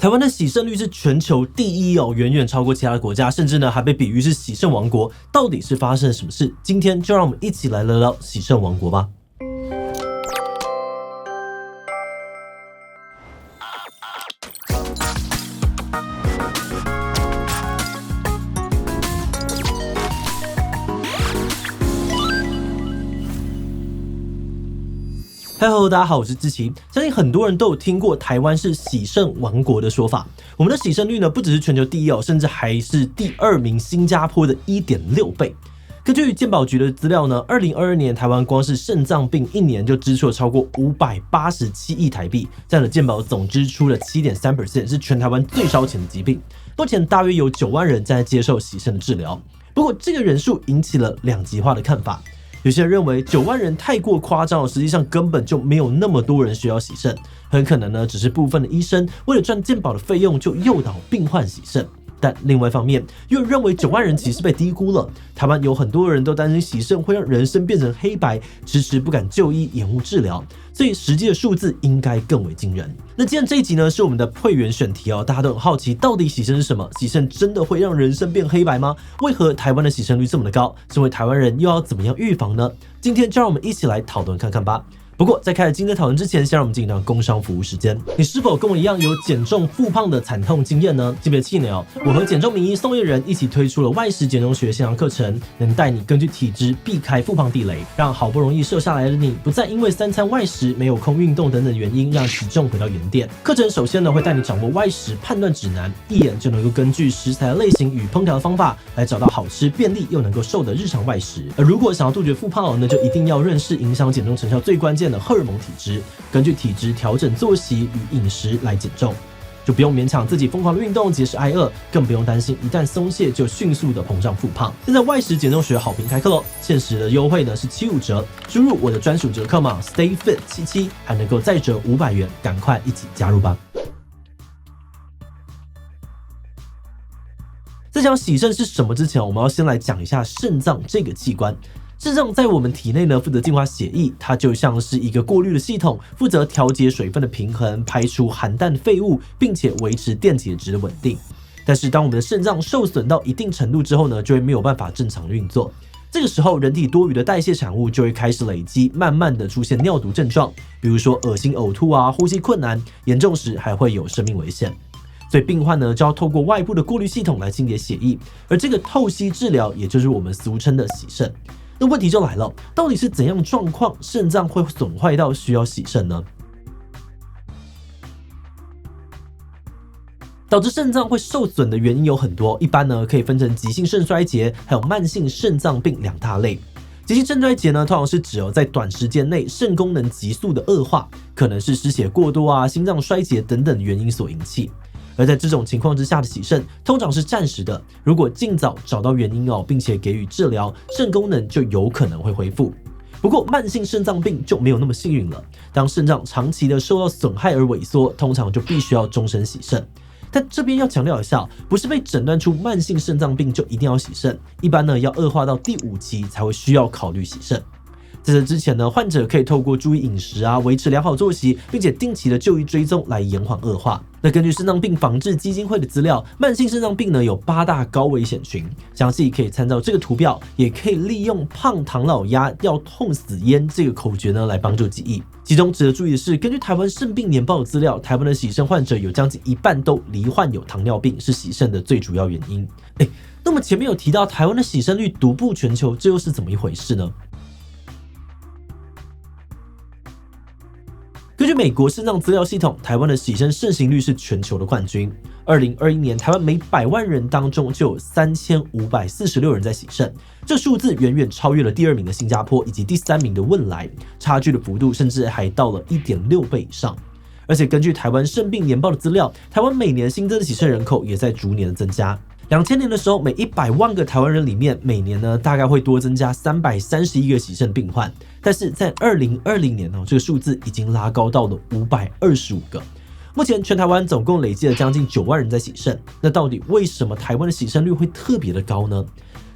台湾的洗肾率是全球第一哦，远远超过其他的国家，甚至呢还被比喻是洗肾王国。到底是发生了什么事？今天就让我们一起来聊聊洗肾王国吧。Hello， 大家好，我是志奇。相信很多人都有听过台湾是洗肾王国的说法。我们的洗肾率呢，不只是全球第一哦，甚至还是第二名新加坡的 1.6 倍。根据健保局的资料呢，2022年台湾光是肾脏病一年就支出了超过587亿台币，占了健保总支出的 7.3%， 是全台湾最烧钱的疾病。目前大约有9万人在接受洗肾的治疗。不过这个人数引起了两极化的看法。有些人认为9万人太过夸张，实际上根本就没有那么多人需要洗肾，很可能呢只是部分的医生为了赚健保的费用就诱导病患洗肾。但另外一方面，又认为9万人其实被低估了。台湾有很多人都担心洗肾会让人生变成黑白，迟迟不敢就医，延误治疗，所以实际的数字应该更为惊人。那既然这一集呢是我们的会员选题哦，大家都很好奇，到底洗肾是什么？洗肾真的会让人生变黑白吗？为何台湾的洗肾率这么的高？身为台湾人又要怎么样预防呢？今天就让我们一起来讨论看看吧。不过在开始今天讨论之前，先让我们进入到工商服务时间。你是否跟我一样有减重复胖的惨痛经验呢？记别气馁哦，我和减重名医宋叶人一起推出了外食减重学线上课程，能带你根据体质避开复胖地雷，让好不容易瘦下来的你不再因为3餐外食、没有空运动等等原因让体重回到原点。课程首先呢会带你掌握外食判断指南，一眼就能够根据食材的类型与烹调的方法来找到好吃、便利又能够瘦的日常外食。而如果想要杜绝复胖哦，那就一定要认识影响减重成效最关键的荷尔蒙体质，根据体质调整作息与饮食来减重，就不用勉强自己疯狂的运动节食挨饿，更不用担心一旦松懈就迅速的膨胀复胖。现在外食减重学好评开课咯，限时的优惠呢是75折，输入我的专属折扣码 STAYFIT77 还能够再折500元，赶快一起加入吧。在讲洗肾是什么之前，我们要先来讲一下肾脏这个器官。肾脏在我们体内呢，负责净化血液，它就像是一个过滤的系统，负责调节水分的平衡，排出含氮废物，并且维持电解质的稳定。但是当我们的肾脏受损到一定程度之后呢，就会没有办法正常运作。这个时候，人体多余的代谢产物就会开始累积，慢慢的出现尿毒症状，比如说恶心、呕吐啊，呼吸困难，严重时还会有生命危险。所以病患呢就要透过外部的过滤系统来清洁血液，而这个透析治疗，也就是我们俗称的洗肾。那问题就来了，到底是怎样状况肾脏会损坏到需要洗肾呢？导致肾脏会受损的原因有很多，一般呢可以分成急性肾衰竭还有慢性肾脏病2大类。急性肾衰竭呢，通常是指在短时间内肾功能急速的恶化，可能是失血过多啊、心脏衰竭等等原因所引起。而在这种情况之下的洗肾通常是暂时的，如果尽早找到原因并且给予治疗，肾功能就有可能会恢复。不过慢性肾脏病就没有那么幸运了，当肾脏长期的受到损害而萎缩，通常就必须要终身洗肾。但这边要强调一下，不是被诊断出慢性肾脏病就一定要洗肾，一般呢要恶化到第5期才会需要考虑洗肾。在这之前呢，患者可以透过注意饮食啊，维持良好作息，并且定期的就医追踪来延缓恶化。那根据肾脏病防治基金会的资料，慢性肾脏病呢有8大高危险群，详细可以参照这个图表，也可以利用胖唐老鸭要痛死烟这个口诀呢来帮助记忆。其中值得注意的是，根据台湾肾病年报的资料，台湾的洗肾患者有将近一半都罹患有糖尿病，是洗肾的最主要原因。那么前面有提到台湾的洗肾率独步全球，这又是怎么一回事呢？根据美国肾脏资料系统，台湾的洗肾盛行率是全球的冠军。2021年，台湾每100万人当中就有3546人在洗肾，这数字远远超越了第2名的新加坡以及第3名的汶莱，差距的幅度甚至还到了 1.6 倍以上。而且根据台湾肾病年报的资料，台湾每年新增的洗肾人口也在逐年的增加。2000年的时候，每100万个台湾人里面，每年呢大概会多增加331个洗肾病患，但是在2020年这个数字已经拉高到了525个。目前全台湾总共累计了将近9万人在洗肾，那到底为什么台湾的洗肾率会特别的高呢？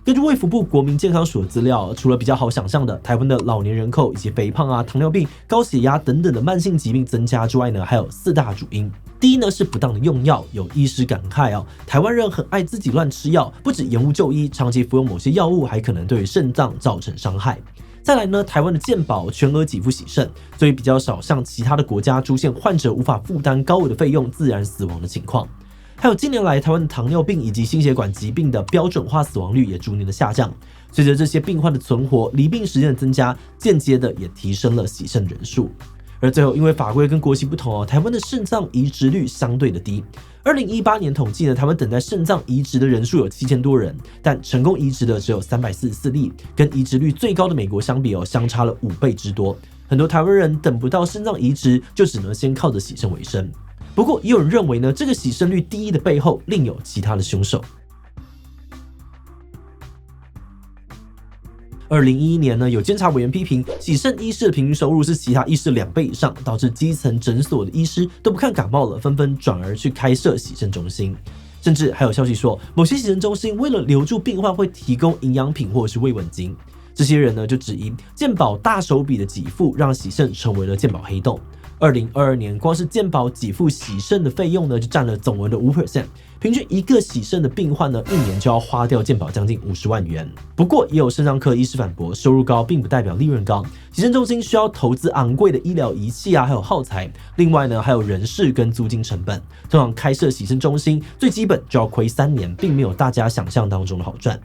根据卫福部国民健康署的资料，除了比较好想象的台湾的老年人口以及肥胖啊、糖尿病、高血压等等的慢性疾病增加之外呢，还有4大主因。第一呢是不当的用药，有医师感慨哦，台湾人很爱自己乱吃药，不止延误就医，长期服用某些药物还可能对肾脏造成伤害。再来呢，台湾的健保全额给付洗肾，所以比较少像其他的国家出现患者无法负担高额的费用自然死亡的情况。还有近年来台湾的糖尿病以及心血管疾病的标准化死亡率也逐年的下降，随着这些病患的存活、离病时间的增加，间接的也提升了洗肾人数。而最后，因为法规跟国籍不同台湾的肾脏移植率相对的低。2018年统计呢，台湾等待肾脏移植的人数有7000多人，但成功移植的只有344例，跟移植率最高的美国相比相差了5倍之多。很多台湾人等不到肾脏移植，就只能先靠着洗肾为生。不过，也有人认为呢，这个洗肾率低的背后另有其他的凶手。2011年呢，有监察委员批评洗肾医师的平均收入是其他医师2倍以上，导致基层诊所的医师都不看感冒了，纷纷转而去开设洗肾中心。甚至还有消息说，某些洗肾中心为了留住病患，会提供营养品或是慰问金。这些人呢，就质疑健保大手笔的给付，让洗肾成为了健保黑洞。2022年，光是健保给付洗肾的费用呢，就占了总额的 5%， 平均一个洗肾的病患呢，一年就要花掉健保将近50万元。不过，也有肾脏科医师反驳，收入高并不代表利润高，洗肾中心需要投资昂贵的医疗仪器啊，还有耗材，另外呢，还有人事跟租金成本。通常开设洗肾中心，最基本就要亏3年，并没有大家想象当中的好赚。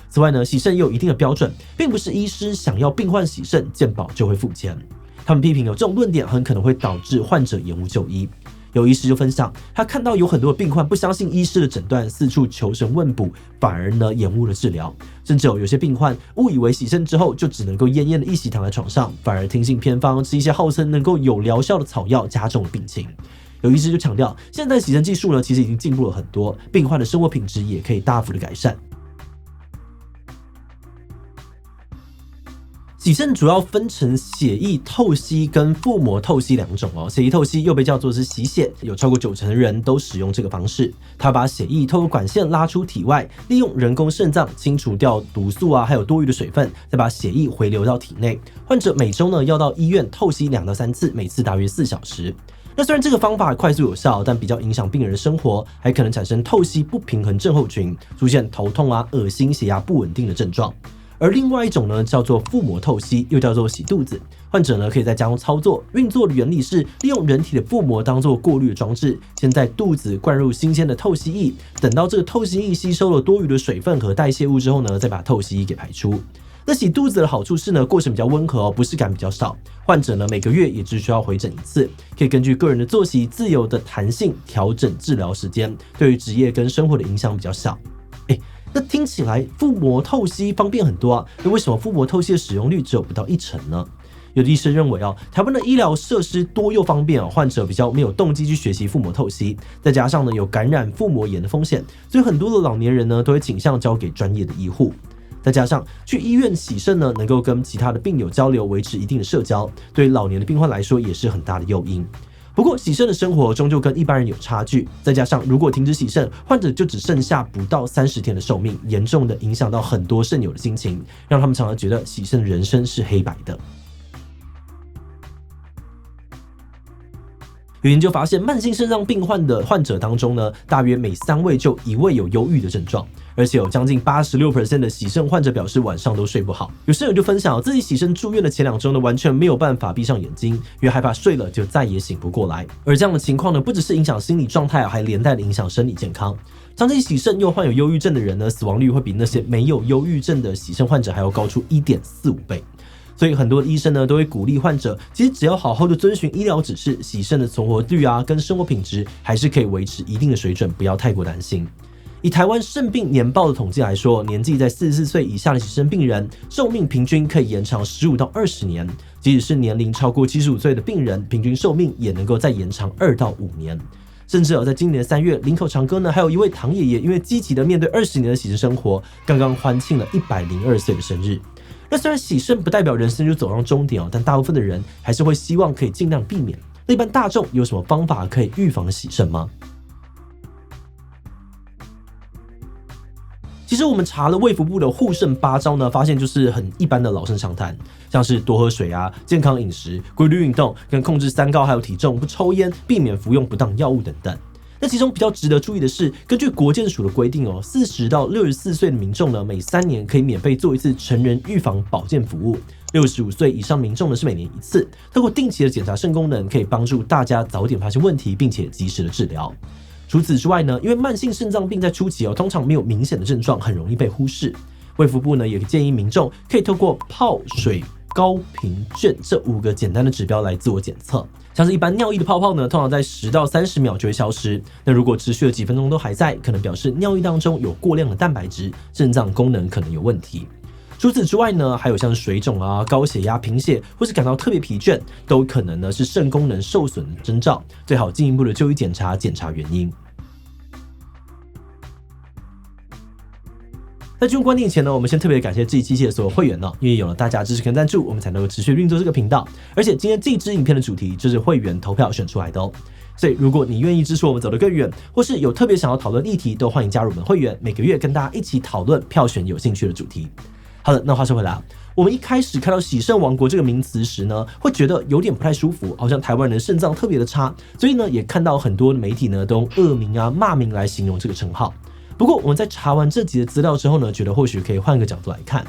此外呢，洗肾也有一定的标准，并不是医师想要病患洗肾，健保就会付钱。他们批评有这种论点，很可能会导致患者延误就医。有医师就分享，他看到有很多的病患不相信医师的诊断，四处求神问卜，反而呢延误了治疗。甚至有些病患误以为洗肾之后就只能够奄奄的一息躺在床上，反而听信偏方，吃一些号称能够有疗效的草药，加重了病情。有医师就强调，现在洗肾技术呢其实已经进步了很多，病患的生活品质也可以大幅的改善。洗肾主要分成血液透析跟腹膜透析2种血液透析又被叫做是洗血，有超过90%的人都使用这个方式。它把血液透过管线拉出体外，利用人工肾脏清除掉毒素还有多余的水分，再把血液回流到体内。患者每周呢要到医院透析2到3次，每次大约4小时。那虽然这个方法快速有效，但比较影响病人的生活，还可能产生透析不平衡症候群，出现头痛恶心、血压不稳定的症状。而另外一种呢，叫做腹膜透析，又叫做洗肚子。患者呢可以在家中操作，运作的原理是利用人体的腹膜当做过滤的装置，先在肚子灌入新鲜的透析液，等到这个透析液吸收了多余的水分和代谢物之后呢，再把透析液给排出。那洗肚子的好处是呢，过程比较温和不适感比较少。患者呢每个月也只需要回诊1次，可以根据个人的作息自由的弹性调整治疗时间，对于职业跟生活的影响比较小。那听起来腹膜透析方便很多那为什么腹膜透析的使用率只有不到1成呢？有的医生认为台湾的医疗设施多又方便患者比较没有动机去学习腹膜透析，再加上呢有感染腹膜炎的风险，所以很多的老年人呢都会倾向交给专业的医护。再加上去医院洗肾呢，能够跟其他的病友交流，维持一定的社交，对老年的病患来说也是很大的诱因。不过洗肾的生活终究跟一般人有差距，再加上如果停止洗肾，患者就只剩下不到30天的寿命，严重的影响到很多肾友的心情，让他们常常觉得洗肾的人生是黑白的。有研究发现，慢性肾脏病患的患者当中呢，大约每3位就1位有忧郁的症状，而且有将近86% 的洗肾患者表示晚上都睡不好。有肾友就分享自己洗肾住院的前2周呢，完全没有办法闭上眼睛，因为害怕睡了就再也醒不过来。而这样的情况呢，不只是影响心理状态，还连带的影响生理健康。长期洗肾又患有忧郁症的人呢，死亡率会比那些没有忧郁症的洗肾患者还要高出 1.45 倍。所以很多的医生呢都会鼓励患者，其实只要好好的遵循医疗指示，洗肾的存活率跟生活品质还是可以维持一定的水准，不要太过担心。以台湾肾病年报的统计来说，年纪在44岁以下的洗肾病人寿命平均可以延长15到20年，即使是年龄超过75岁的病人，平均寿命也能够再延长2到5年。甚至在今年3月，林口长庚呢还有一位唐爷爷，因为积极的面对20年的洗肾生活，刚刚欢庆了102岁的生日。那虽然洗肾不代表人生就走上终点但大部分的人还是会希望可以尽量避免。那一般大众有什么方法可以预防洗肾吗？其实实我们查了卫福部的护肾8招呢，发现就是很一般的老生常谈，像是多喝水啊、健康饮食、规律运动、跟控制三高还有体重、不抽烟、避免服用不当药物等等。那其中比较值得注意的是，根据国健署的规定，40到64岁的民众呢，每3年可以免费做一次成人预防保健服务；65岁以上民众呢是每年1次。透过定期的检查肾功能，可以帮助大家早点发现问题，并且及时的治疗。除此之外呢，因为慢性肾脏病在初期通常没有明显的症状，很容易被忽视。卫福部呢也建议民众可以透过泡水、高频卷这5个简单的指标来自我检测。像是一般尿液的泡泡呢，通常在10到30秒就会消失。那如果持续了几分钟都还在，可能表示尿液当中有过量的蛋白质，肾脏功能可能有问题。除此之外呢，还有像水肿啊、高血压、贫血，或是感到特别疲倦，都可能呢是肾功能受损的征兆，最好进一步的就医检查原因。在进入观点前呢，我们先特别感谢这一期的所有会员因为有了大家支持跟赞助，我们才能够持续运作这个频道。而且今天这支影片的主题就是会员投票选出来的所以如果你愿意支持我们走得更远，或是有特别想要讨论议题，都欢迎加入我们会员，每个月跟大家一起讨论票选有兴趣的主题。好的，那话说回来，我们一开始看到洗肾王国这个名词时呢，会觉得有点不太舒服，好像台湾人的肾脏特别的差，所以呢也看到很多媒体呢都用恶名啊、骂名来形容这个称号。不过我们在查完这集的资料之后呢，觉得或许可以换个角度来看，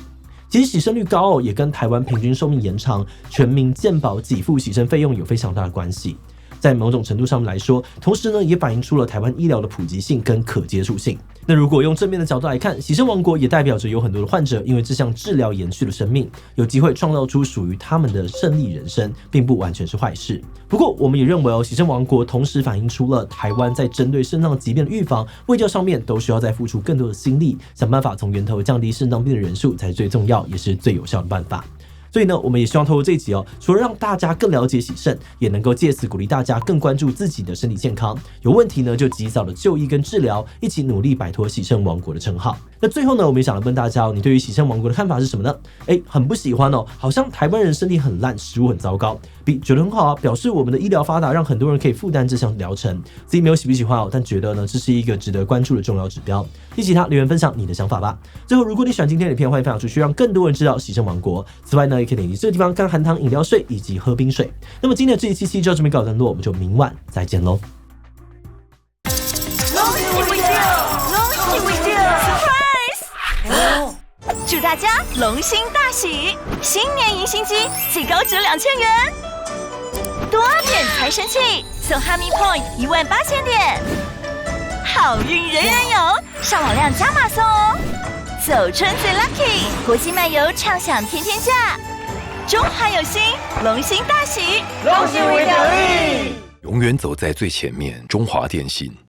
其实洗肾率高也跟台湾平均寿命延长、全民健保给付洗肾费用有非常大的关系。在某种程度上面来说，同时呢也反映出了台湾医疗的普及性跟可接触性。那如果用正面的角度来看，洗肾王国也代表着有很多的患者因为这项治疗延续了生命，有机会创造出属于他们的胜利人生，并不完全是坏事。不过我们也认为洗肾王国同时反映出了台湾在针对肾脏疾病的预防、卫教上面都需要再付出更多的心力，想办法从源头降低肾脏病的人数才是最重要也是最有效的办法。所以呢，我们也希望透过这一集除了让大家更了解洗肾，也能够借此鼓励大家更关注自己的身体健康，有问题呢就及早的就医跟治疗，一起努力摆脱洗肾王国的称号。那最后呢，我们也想来问大家你对于洗肾王国的看法是什么呢？很不喜欢好像台湾人身体很烂，食物很糟糕。B 觉得很好表示我们的医疗发达，让很多人可以负担这项疗程。自己没有喜不喜欢但觉得呢这是一个值得关注的重要指标。一起留言分享你的想法吧。最后，如果你喜欢今天的影片，欢迎分享出去，让更多人知道洗肾王国。此外呢，也可以点击这个地方看含糖饮料税以及喝冰水。那么今天的这一期就到这边告一段落，我们就明晚再见喽。祝大家龙心大喜，新年迎新机最高值2000元，多点财神器送哈密 Point18000点，好运人人有，上网量加码送走春最 lucky， 国际漫游畅享天天价，中华有心，龙心大喜，龙心为奖励，永远走在最前面。中华电信。